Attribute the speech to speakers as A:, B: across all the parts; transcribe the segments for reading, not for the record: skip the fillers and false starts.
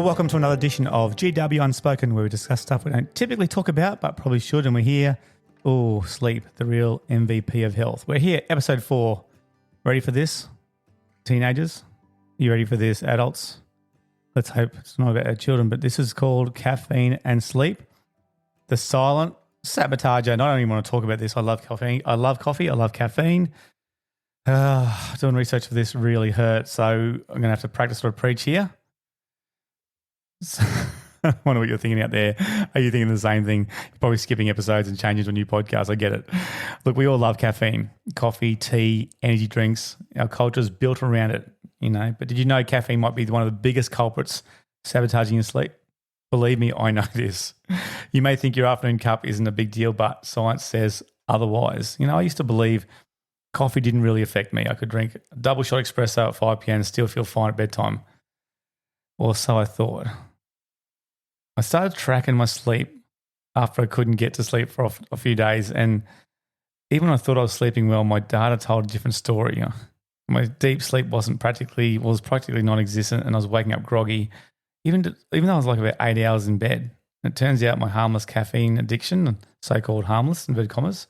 A: Well, welcome to another edition of GW Unspoken, where we discuss stuff we don't typically talk about, but probably should. And we're here, sleep, the real MVP of health. We're here, episode 4. Ready for this? Teenagers? You ready for this, adults? Let's hope it's not about our children, but this is called Caffeine and Sleep. The silent sabotager. And I don't even want to talk about this. I love caffeine. I love coffee. I love caffeine. Doing research for this really hurts, so I'm going to have to practice what I preach here. So, I wonder what you're thinking out there. Are you thinking the same thing? You're probably skipping episodes and changing to a new podcast. I get it. Look, we all love caffeine, coffee, tea, energy drinks. Our culture is built around it, But did you know caffeine might be one of the biggest culprits sabotaging your sleep? Believe me, I know this. You may think your afternoon cup isn't a big deal, but science says otherwise. I used to believe coffee didn't really affect me. I could drink a double shot espresso at 5 p.m. and still feel fine at bedtime. Or so I thought. I started tracking my sleep after I couldn't get to sleep for a few days, and even when I thought I was sleeping well, my data told a different story. My deep sleep was practically non-existent, and I was waking up groggy, even though I was like about 8 hours in bed. And it turns out my harmless caffeine addiction, so-called harmless, inverted commas,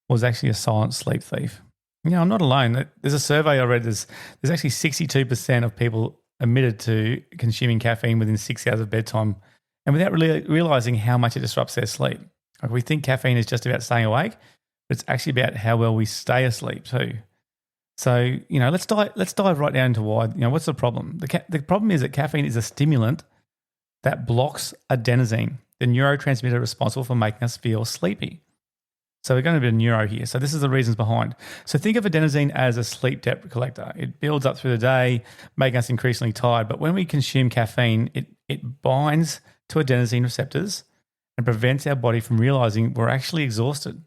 A: was actually a silent sleep thief. I'm not alone. There's a survey I read. There's actually 62% of people admitted to consuming caffeine within 6 hours of bedtime, and without really realizing how much it disrupts their sleep. Like, we think caffeine is just about staying awake, but it's actually about how well we stay asleep too. So, let's dive right down into why. What's the problem? The problem is that caffeine is a stimulant that blocks adenosine, the neurotransmitter responsible for making us feel sleepy. So we're going to be a neuro here. So this is the reasons behind. So think of adenosine as a sleep debt collector. It builds up through the day, making us increasingly tired. But when we consume caffeine, it binds to adenosine receptors and prevents our body from realizing we're actually exhausted.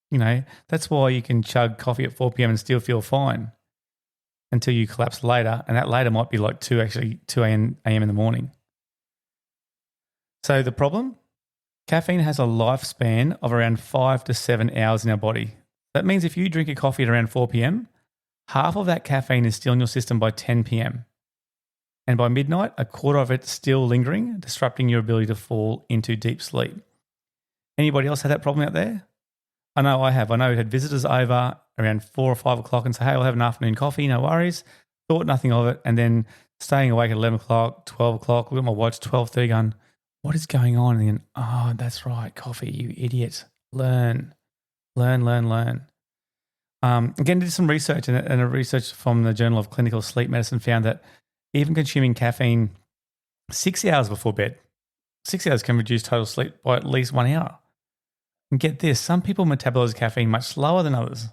A: That's why you can chug coffee at 4 p.m. and still feel fine until you collapse later. And that later might be like 2 a.m. in the morning. So the problem? Caffeine has a lifespan of around 5 to 7 hours in our body. That means if you drink a coffee at around 4 p.m., half of that caffeine is still in your system by 10 p.m. And by midnight, a quarter of it's still lingering, disrupting your ability to fall into deep sleep. Anybody else had that problem out there? I know I have. I know we had visitors over around 4 or 5 o'clock and say, hey, I'll have an afternoon coffee, no worries. Thought nothing of it. And then staying awake at 11 o'clock, 12 o'clock, look at my watch, 12:30 going, what is going on? And then, oh, that's right, coffee, you idiot. Learn. Again, did some research, and a research from the Journal of Clinical Sleep Medicine found that even consuming caffeine 6 hours before bed, 6 hours can reduce total sleep by at least 1 hour. And get this, some people metabolize caffeine much slower than others.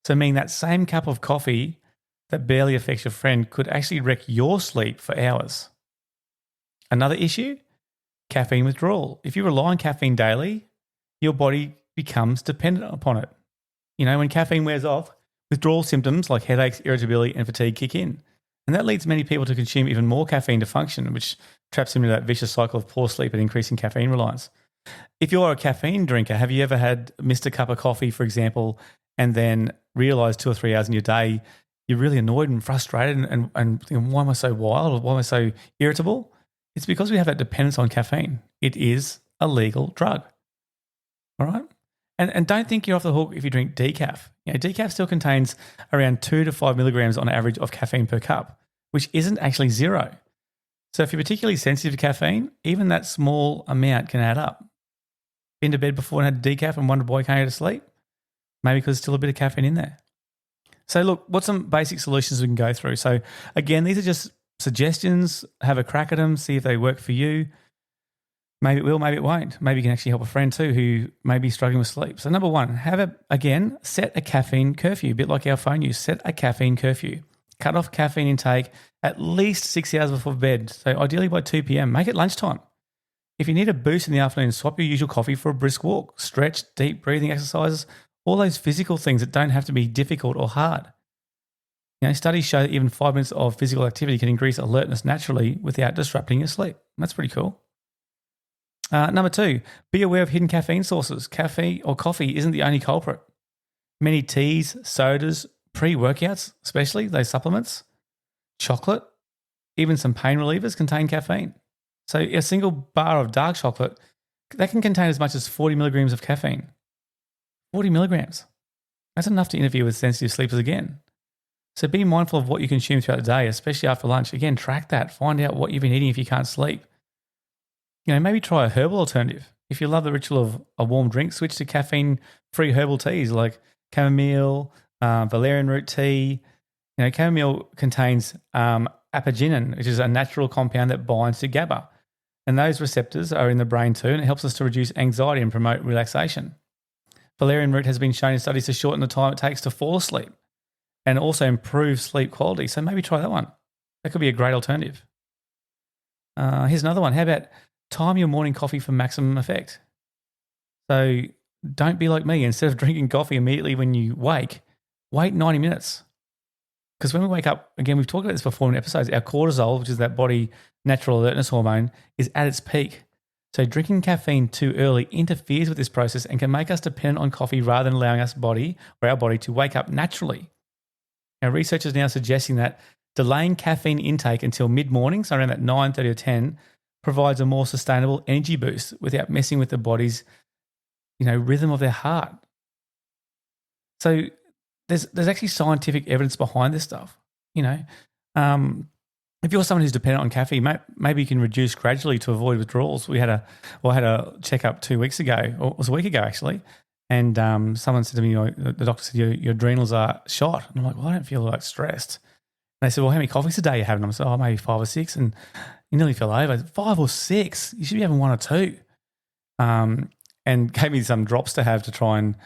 A: So meaning that same cup of coffee that barely affects your friend could actually wreck your sleep for hours. Another issue? Caffeine withdrawal. If you rely on caffeine daily, your body becomes dependent upon it. When caffeine wears off, withdrawal symptoms like headaches, irritability, and fatigue kick in. And that leads many people to consume even more caffeine to function, which traps them into that vicious cycle of poor sleep and increasing caffeine reliance. If you're a caffeine drinker, have you ever missed a cup of coffee, for example, and then realized 2 or 3 hours in your day, you're really annoyed and frustrated and thinking, why am I so wild? Or why am I so irritable? It's because we have that dependence on caffeine. It is a legal drug. All right? And don't think you're off the hook if you drink decaf. Decaf still contains around 2 to 5 milligrams on average of caffeine per cup, which isn't actually zero. So if you're particularly sensitive to caffeine, even that small amount can add up. Been to bed before and had decaf and wondered why you can't go to sleep? Maybe because there's still a bit of caffeine in there. So look, what's some basic solutions we can go through? So again, these are just suggestions. Have a crack at them, see if they work for you. Maybe it will, maybe it won't. Maybe you can actually help a friend too who may be struggling with sleep. So number one, set a caffeine curfew, a bit like our phone use. Set a caffeine curfew. Cut off caffeine intake at least 6 hours before bed. So ideally by 2 p.m. Make it lunchtime. If you need a boost in the afternoon, swap your usual coffee for a brisk walk, stretch, deep breathing exercises, all those physical things that don't have to be difficult or hard. Studies show that even 5 minutes of physical activity can increase alertness naturally without disrupting your sleep. That's pretty cool. Number two, be aware of hidden caffeine sources. Caffeine or coffee isn't the only culprit. Many teas, sodas, pre-workouts, especially those supplements, chocolate, even some pain relievers contain caffeine. So a single bar of dark chocolate, that can contain as much as 40 milligrams of caffeine. 40 milligrams. That's enough to interfere with sensitive sleepers again. So be mindful of what you consume throughout the day, especially after lunch. Again, track that. Find out what you've been eating if you can't sleep. Maybe try a herbal alternative. If you love the ritual of a warm drink, switch to caffeine-free herbal teas like chamomile, valerian root tea. Chamomile contains apigenin, which is a natural compound that binds to GABA. And those receptors are in the brain too, and it helps us to reduce anxiety and promote relaxation. Valerian root has been shown in studies to shorten the time it takes to fall asleep and also improve sleep quality. So maybe try that one. That could be a great alternative. Here's another one. How about time your morning coffee for maximum effect? So don't be like me. Instead of drinking coffee immediately when you wait 90 minutes. Because when we wake up, again, we've talked about this before in episodes, our cortisol, which is that body natural alertness hormone, is at its peak. So drinking caffeine too early interferes with this process and can make us dependent on coffee rather than allowing our body to wake up naturally. Now, research is now suggesting that delaying caffeine intake until mid-morning, so around that 9:30 or 10, provides a more sustainable energy boost without messing with the body's, rhythm of their heart. So there's actually scientific evidence behind this stuff. If you're someone who's dependent on caffeine, maybe you can reduce gradually to avoid withdrawals. I had a checkup 2 weeks ago, or it was a week ago actually, and someone said to me, the doctor said your adrenals are shot, and I'm like, well, I don't feel like stressed. And they said, well, how many coffees a day are you having? I said, maybe 5 or 6, and you nearly fell over. 5 or 6? You should be having 1 or 2. And gave me some drops to have to try and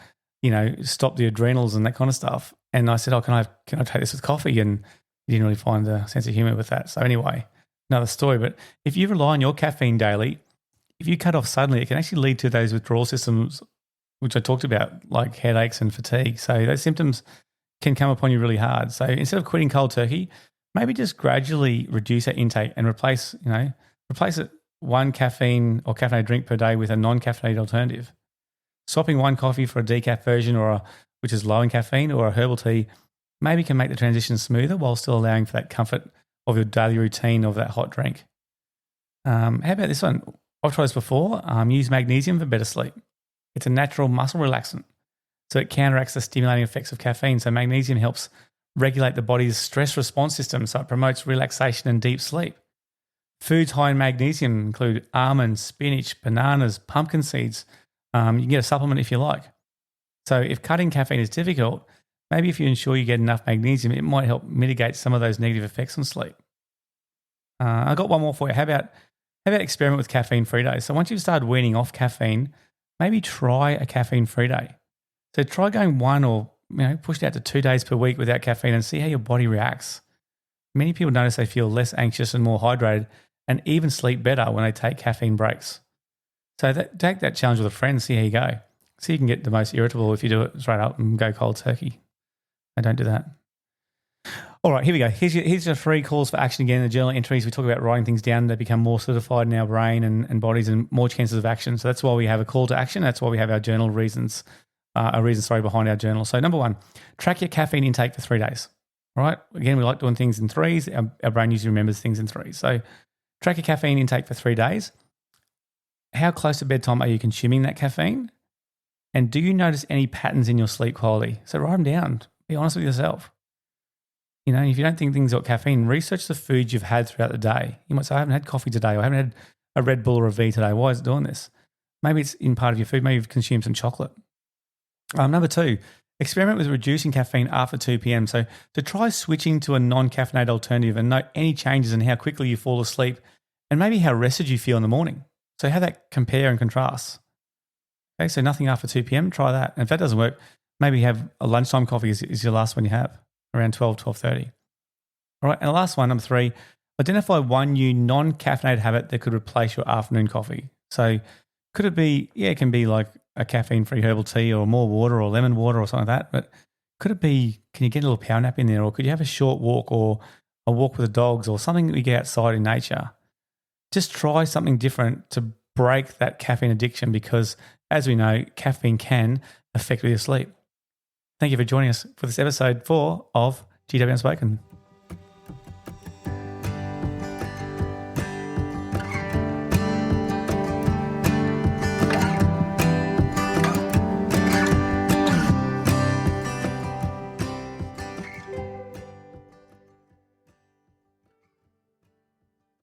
A: stop the adrenals and that kind of stuff. And I said, can I take this with coffee? And he didn't really find a sense of humor with that. So anyway, another story. But if you rely on your caffeine daily, if you cut off suddenly, it can actually lead to those withdrawal systems, which I talked about, like headaches and fatigue. So those symptoms can come upon you really hard. So instead of quitting cold turkey, maybe just gradually reduce that intake and replace it 1 caffeine or caffeinated drink per day with a non-caffeinated alternative. Swapping 1 coffee for a decaf version which is low in caffeine, or a herbal tea maybe can make the transition smoother while still allowing for that comfort of your daily routine of that hot drink. How about this one? I've tried this before. Use magnesium for better sleep. It's a natural muscle relaxant, so it counteracts the stimulating effects of caffeine. So magnesium helps regulate the body's stress response system, so it promotes relaxation and deep sleep. Foods high in magnesium include almonds, spinach, bananas, pumpkin seeds. You can get a supplement if you like. So if cutting caffeine is difficult, maybe if you ensure you get enough magnesium, it might help mitigate some of those negative effects on sleep. I got one more for you. How about experiment with caffeine-free days? So once you've started weaning off caffeine, maybe try a caffeine-free day. So try going 1 or push it out to 2 days per week without caffeine and see how your body reacts. Many people notice they feel less anxious and more hydrated and even sleep better when they take caffeine breaks. So take that challenge with a friend, see how you go. See if you can get the most irritable if you do it straight up and go cold turkey. I don't do that. All right, here we go. Here's your 3 calls for action again. The journal entries, we talk about writing things down. They become more solidified in our brain and bodies and more chances of action. So that's why we have a call to action. That's why we have our journal reasons, behind our journal. So number 1, track your caffeine intake for 3 days. All right. Again, we like doing things in threes. Our brain usually remembers things in threes. So track your caffeine intake for 3 days. How close to bedtime are you consuming that caffeine? And do you notice any patterns in your sleep quality? So write them down. Be honest with yourself. If you don't think things got caffeine, research the foods you've had throughout the day. You might say, I haven't had coffee today, or I haven't had a Red Bull or a V today. Why is it doing this? Maybe it's in part of your food. Maybe you've consumed some chocolate. Number 2, experiment with reducing caffeine after 2 p.m. So to try switching to a non-caffeinated alternative and note any changes in how quickly you fall asleep and maybe how rested you feel in the morning. So how that compare and contrasts. Okay, so nothing after 2 p.m., try that. And if that doesn't work, maybe have a lunchtime coffee is your last one you have, around 12:30. All right, and the last one, number 3, identify one new non-caffeinated habit that could replace your afternoon coffee. So could it be, it can be like a caffeine-free herbal tea or more water or lemon water or something like that, but could it be, can you get a little power nap in there, or could you have a short walk or a walk with the dogs or something that we get outside in nature? Just try something different to break that caffeine addiction, because as we know, caffeine can affect your sleep. Thank you for joining us for this episode 4 of GW Unspoken.